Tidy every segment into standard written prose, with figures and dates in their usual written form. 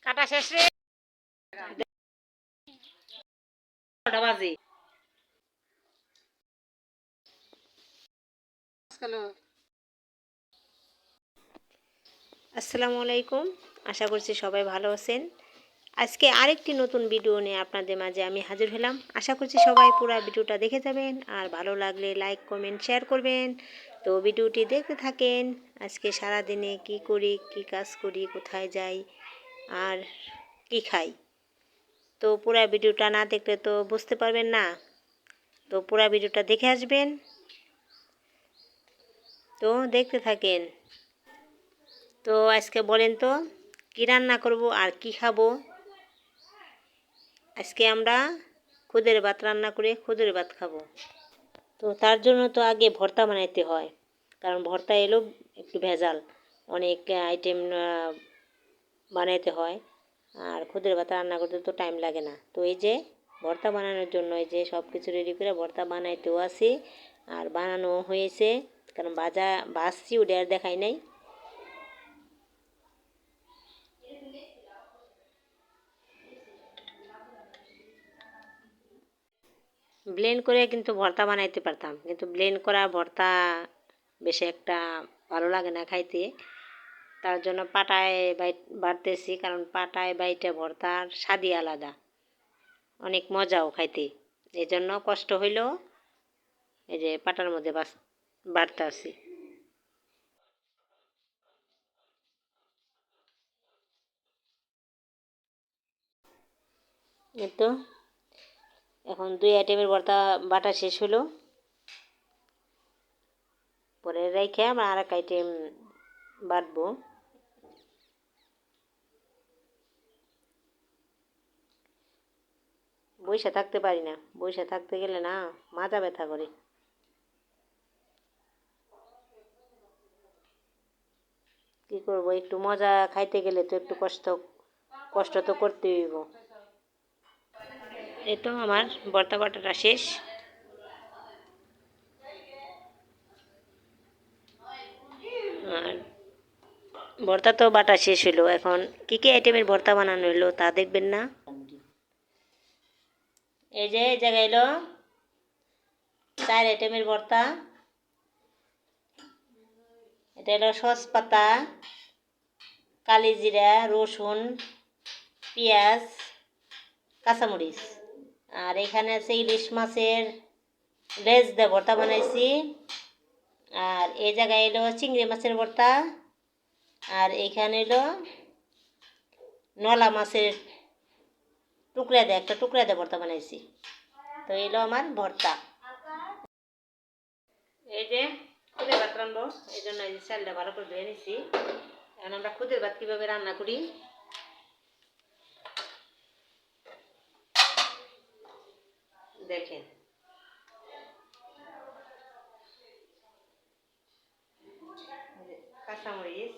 কাটা শেষ রে। বাজে আসসালামু আলাইকুম। আশা করছি সবাই ভালো আছেন। আজকে আরেকটি নতুন ভিডিও নিয়ে আপনাদের মাঝে আমি হাজির হলাম। আশা করছি সবাই পুরো ভিডিওটা দেখে যাবেন, আর ভালো লাগলে লাইক কমেন্ট শেয়ার করবেন। তো ভিডিওটি দেখতে থাকেন। আজকে সারা দিনে কি করি, কি কাজ করি, কোথায় যাই আর কি খাই, তো পুরো ভিডিওটা না দেখলে তো বুঝতে পারবেন না। তো পুরো ভিডিওটা দেখে আসবেন। তো দেখতে থাকেন। তো আজকে বলেন তো কী রান্না করব আর কি খাবো। আজকে আমরা খুদের ভাত রান্না করে খুদের ভাত খাবো। তো তার জন্য তো আগে ভর্তা বানাইতে হয়, কারণ ভর্তা এলো একটু ভেজাল, অনেক আইটেম বানাইতে হয়। আর খুদের ভাত রান্না করতে তো টাইম লাগে না। তো এই যে ভর্তা বানানোর জন্য এই যে সব কিছু রেডি করে ভর্তা বানাইতেও আসি, আর বানানো হয়েছে, কারণ ভাজছি ওটা আর দেখাই নাই। ব্লেন্ড করে কিন্তু ভর্তা বানাইতে পারতাম, কিন্তু ব্লেন্ড করা ভর্তা বেশি একটা ভালো লাগে না খাইতে। তার জন্য পাটায় বাটতেছি, কারণ পাটায় বাইটে ভর্তার স্বাদই আলাদা, অনেক মজাও খাইতে। এই জন্য কষ্ট হইলেও এই যে পাটার মধ্যে বাটতে আছি। এই তো এখন 2 আইটেমের ভর্তা বাটা শেষ হলো, পরে রেখে আমরা আর এক আইটেম বাটবো। বইসা থাকতে পারি না, বইসা থাকতে গেলে না মাথা ব্যথা করে। কি করব, একটু মজা খাইতে গেলে তো একটু কষ্ট কষ্ট তো করতে হইব। এই তো আমার ভর্তা বাটাটা শেষ। আর ভর্তা তো বাটা শেষ হলো, এখন কী কী আইটেমের ভর্তা বানানো হলো তা দেখবেন না। এই যে এই জায়গায় এলো 4 আইটেমের ভর্তা। এটা হলো সস পাতা, কালিজিরা, রসুন, পেঁয়াজ, কাঁচামরিচ। আর এখানে আছে ইলিশ মাছের লেজ দিয়ে ভর্তা বানাইছি। আর এই জায়গায় এলো চিংড়ি মাছের ভর্তা। আর এইখানে এলো নলা মাছের একটা টুকরা দিয়ে ভর্তা বানাইছি। তো এলো আমার ভর্তা। এই যে খুদের ভাত রান্নবো, এই জন্য এই যে চালটা ভালো করে ধুয়ে নিছি। এখন আমরা খুদের ভাত কীভাবে রান্না করি দেখেন। কাঁচামরিচ,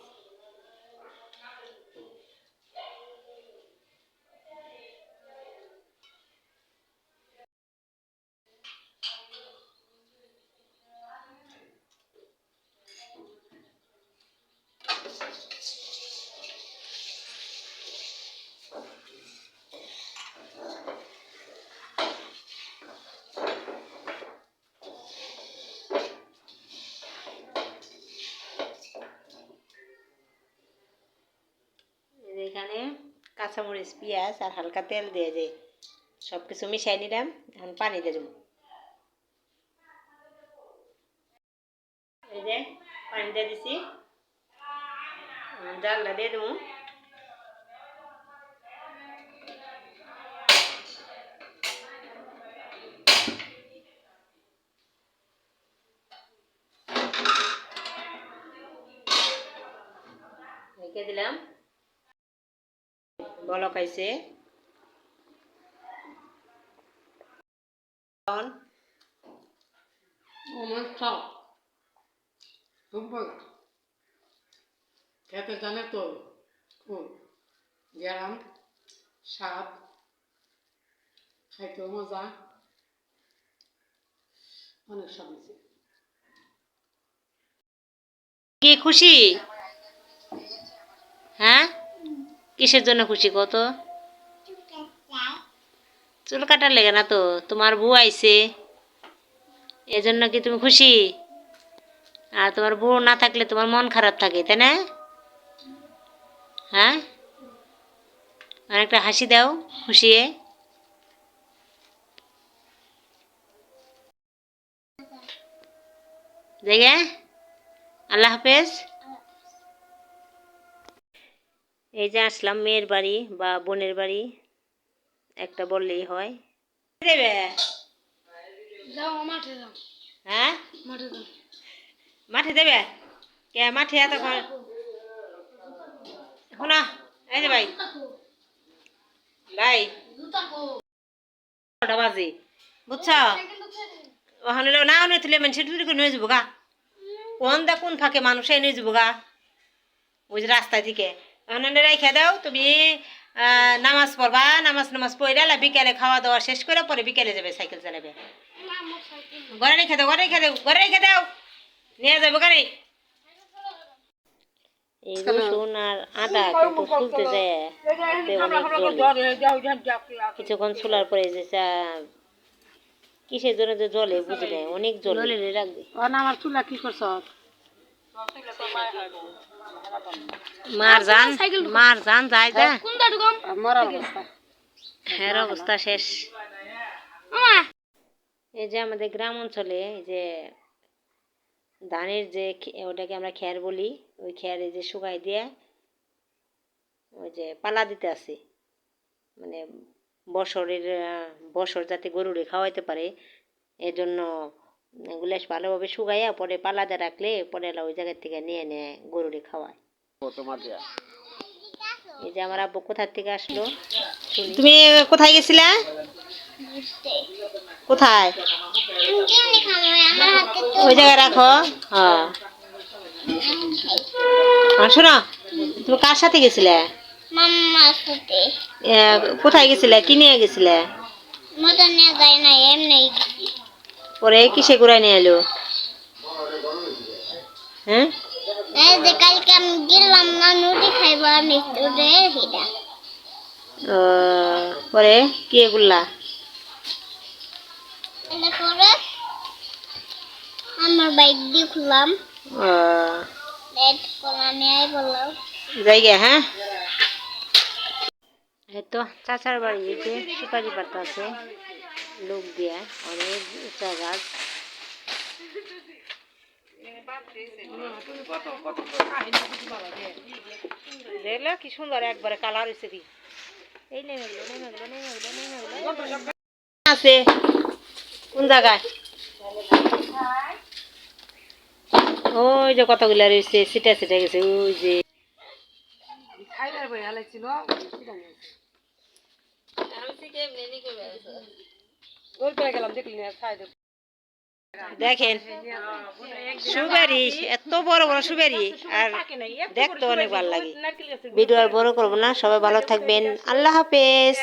এখানে কাঁচামরিচ, পেঁয়াজ আর হালকা তেল দিয়ে যে সব কিছু মিশাই নিলাম। এখন পানি দিয়ে দেবো। এই যে পানি দিয়ে দিছি, জালটা দিয়ে দেবো। রেখে দিলাম, বলক আইছে। খেতে জানে তো খুব গেরাম স্বাদ, খাইতেও মজা, অনেক স্বাদ হয়েছে। কি খুশি? হ্যাঁ, কি কিসের জন্য খুশি কত? চুল কাটার লেগে না তো, তোমার বউ আইছে এজন্য কি তুমি খুশি? আর তোমার বউ না থাকলে তোমার মন খারাপ থাকে, তাই না? হ্যাঁ, অনেকটা হাসি দাও খুশিয়ে। দেখে, আল্লাহ হাফেজ। এই যে আসলাম মেয়ের বাড়ি বা বোনের বাড়ি, একটা বললেই হয়। দেবে? যাও মাঠে যাও, হ্যাঁ, মাঠে যাও। মাঠে দেবে? কে মাঠে এতক্ষণ? শোনা, এই যে ভাই, ভাই ওটা বাজে, বুঝছ? ওখানে না অনেক তুলে মানুষ চুরি করে নিয়ে যাবো গা, কোন দা কোন ফাঁকে মানুষ নিয়ে যাবো গা, ওই যে রাস্তায় থেকে ওখানে রেখে দাও তুমি। নামাজ পড়বা, নামাজ পড়ে বিকেলে খাওয়া দাওয়া শেষ করে পরে বিকেলে যাবে সাইকেল চালাবে। ঘরে রেখে দাও, ঘরে রেখে দাও, ঘরে রেখে দাও, নিয়ে যাবো গাড়ি। এই রসুন আর আদা কিন্তু ফুলতে যায়, কিছুক্ষণ চুলার পরে যে কিসের জন্য যে জলে বুঝলে অনেক জলে রাখবে। আমার চুলা কি করছ? মার জান যায় যা, মরা অবস্থা। হ্যাঁ অবস্থা শেষ। এই যে আমাদের গ্রাম অঞ্চলে এই যে ধানের যে ওটাকে আমরা খ্যার বলি, ওই খ্যার এই যে শুকাই দিয়ে ওই যে পালা দিতে আছে, মানে বছর যাতে গরুরে খাওয়াইতে পারে এর জন্য এগুলো ভালোভাবে শুকাইয়া পরে পালাতে রাখলে পরে এলা ওই জায়গার থেকে নিয়ে নেয় গরুরে খাওয়ায়। এই যে আমার আব্বু কোথার থেকে আসলো। তুমি কোথায় গেছিলা? কোথায়? ওই জায়গায় রাখো। হ্যাঁ, শোনো, তুমি কার সাথে গেছিলে? মাম্মার সাথে। কোথায় গেছিলে? কি নিয়ে গেছিলে? মজা নিয়ে যায় না, এমনি পরে কিসে ঘুরাই নিয়ে এলো? হ্যাঁ, এই যে কালকে আমি গেলাম না নুটি খাইবা নিচুরে হিডা। পরে কি এগুলা? এটা করে আমার বাইক দিয়ে খুললাম, লেট করা নিয়ে বললাম জায়গা। হ্যাঁ, এই তো চাচার বাড়ি যে সুপারি পাতা আছে, লোক দিয়া অনেক উঁচা গাছ। দেখলো কি সুন্দর একবারে কালার হয়েছে কি। এই নেমে গেলো, নেমে গেলো, নেমে গেলো, নেমে গেলো আছে কোন জায়গায়? ওই যে কতগুলা রয়েছে, সিটা সিটা গেছে ওই যে। খাইবার বই হালাইছিল ওই পেয়ে গেলাম, দেখলি না খাই দেব। দেখেন সুবেরি, এত বড় বড় সুবেরি, আর দেখতে অনেক ভালো লাগে। ভিডিও আর বড় করবো না, সবাই ভালো থাকবেন, আল্লাহ হাফেজ।